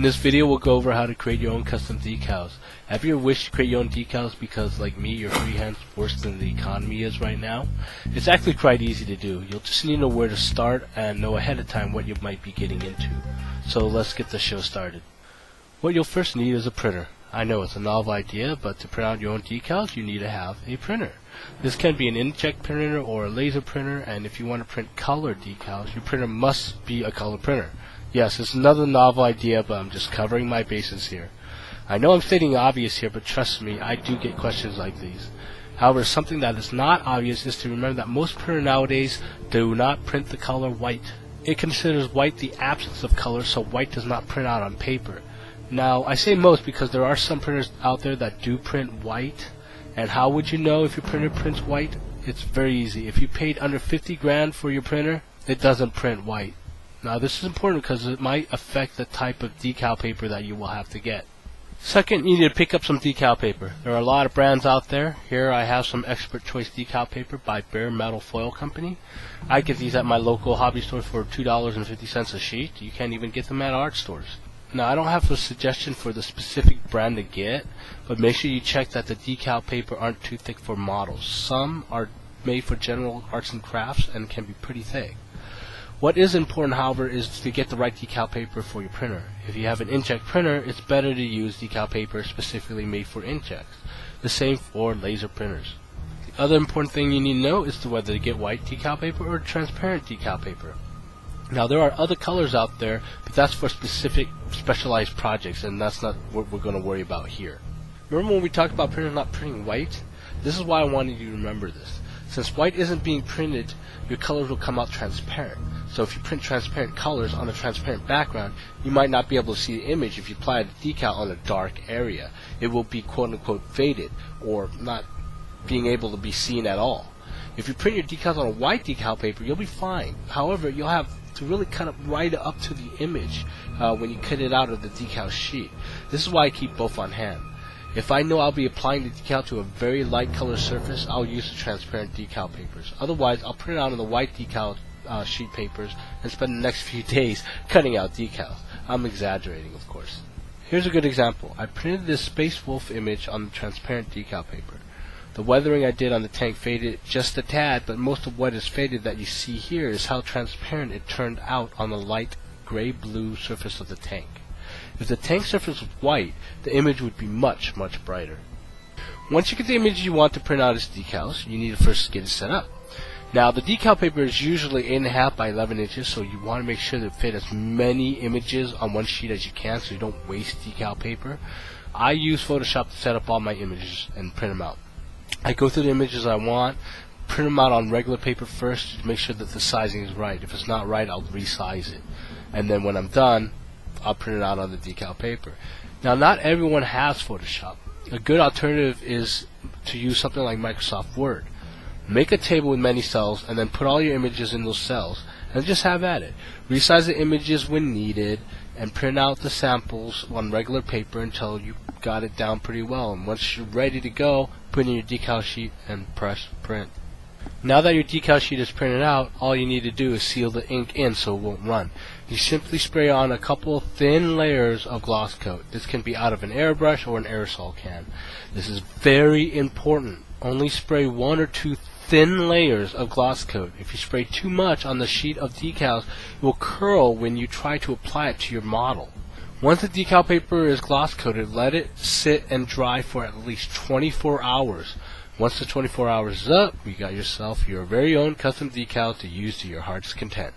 this video, we'll go over how to create your own custom decals. Have you ever wished to create your own decals because, like me, you're freehand's worse than the economy is right now? It's actually quite easy to do. You'll just need to know where to start and know ahead of time what you might be getting into. So let's get the show started. What you'll first need is a printer. I know it's a novel idea, but to print out your own decals, you need to have a printer. This can be an inkjet printer or a laser printer, and if you want to print color decals, your printer must be a color printer. Yes, it's another novel idea, but I'm just covering my bases here. I know I'm stating the obvious here, but trust me, I do get questions like these. However, something that is not obvious is to remember that most printers nowadays do not print the color white. It considers white the absence of color, so white does not print out on paper. Now, I say most because there are some printers out there that do print white. And how would you know if your printer prints white? It's very easy. If you paid under 50 grand for your printer, it doesn't print white. Now, this is important because it might affect the type of decal paper that you will have to get. Second, you need to pick up some decal paper. There are a lot of brands out there. Here I have some Expert Choice decal paper by Bare Metal Foil Company. I get these at my local hobby store for $2.50 a sheet. You can't even get them at art stores. Now, I don't have a suggestion for the specific brand to get, but make sure you check that the decal paper aren't too thick for models. Some are made for general arts and crafts and can be pretty thick. What is important, however, is to get the right decal paper for your printer. If you have an inkjet printer, it's better to use decal paper specifically made for inkjets. The same for laser printers. The other important thing you need to know is whether to get white decal paper or transparent decal paper. Now, there are other colors out there, but that's for specific specialized projects, and that's not what we're going to worry about here. Remember when we talked about printers not printing white? This is why I wanted you to remember this. Since white isn't being printed, your colors will come out transparent. So if you print transparent colors on a transparent background, you might not be able to see the image if you apply the decal on a dark area. It will be quote-unquote faded, or not being able to be seen at all. If you print your decals on a white decal paper, you'll be fine. However, you'll have to really kind of write it up to the image when you cut it out of the decal sheet. This is why I keep both on hand. If I know I'll be applying the decal to a very light color surface, I'll use the transparent decal papers. Otherwise, I'll print it out on the white decal sheet papers and spend the next few days cutting out decals. I'm exaggerating, of course. Here's a good example. I printed this Space Wolf image on the transparent decal paper. The weathering I did on the tank faded just a tad, but most of what is faded that you see here is how transparent it turned out on the light gray-blue surface of the tank. If the tank surface was white, the image would be much, much brighter. Once you get the image you want to print out as decals, you need to first get it set up. Now, the decal paper is usually 8.5 by 11 inches, so you want to make sure to fit as many images on one sheet as you can so you don't waste decal paper. I use Photoshop to set up all my images and print them out. I go through the images I want, print them out on regular paper first to make sure that the sizing is right. If it's not right, I'll resize it. And then when I'm done, I'll print it out on the decal paper. Now, not everyone has Photoshop. A good alternative is to use something like Microsoft Word. Make a table with many cells and then put all your images in those cells and just have at it. Resize the images when needed and print out the samples on regular paper until you got it down pretty well. And once you're ready to go, put in your decal sheet and press print. Now that your decal sheet is printed out, all you need to do is seal the ink in so it won't run. You simply spray on a couple thin layers of gloss coat. This can be out of an airbrush or an aerosol can. This is very important. Only spray 1 or 2 thin layers of gloss coat. If you spray too much on the sheet of decals, it will curl when you try to apply it to your model. Once the decal paper is gloss coated, let it sit and dry for at least 24 hours. Once the 24 hours is up, you got yourself your very own custom decal to use to your heart's content.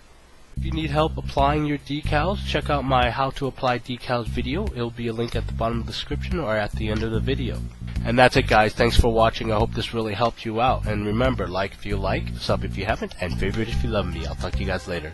If you need help applying your decals, check out my How to Apply Decals video. It'll be a link at the bottom of the description or at the end of the video. And that's it, guys. Thanks for watching. I hope this really helped you out. And remember, like if you like, sub if you haven't, and favorite if you love me. I'll talk to you guys later.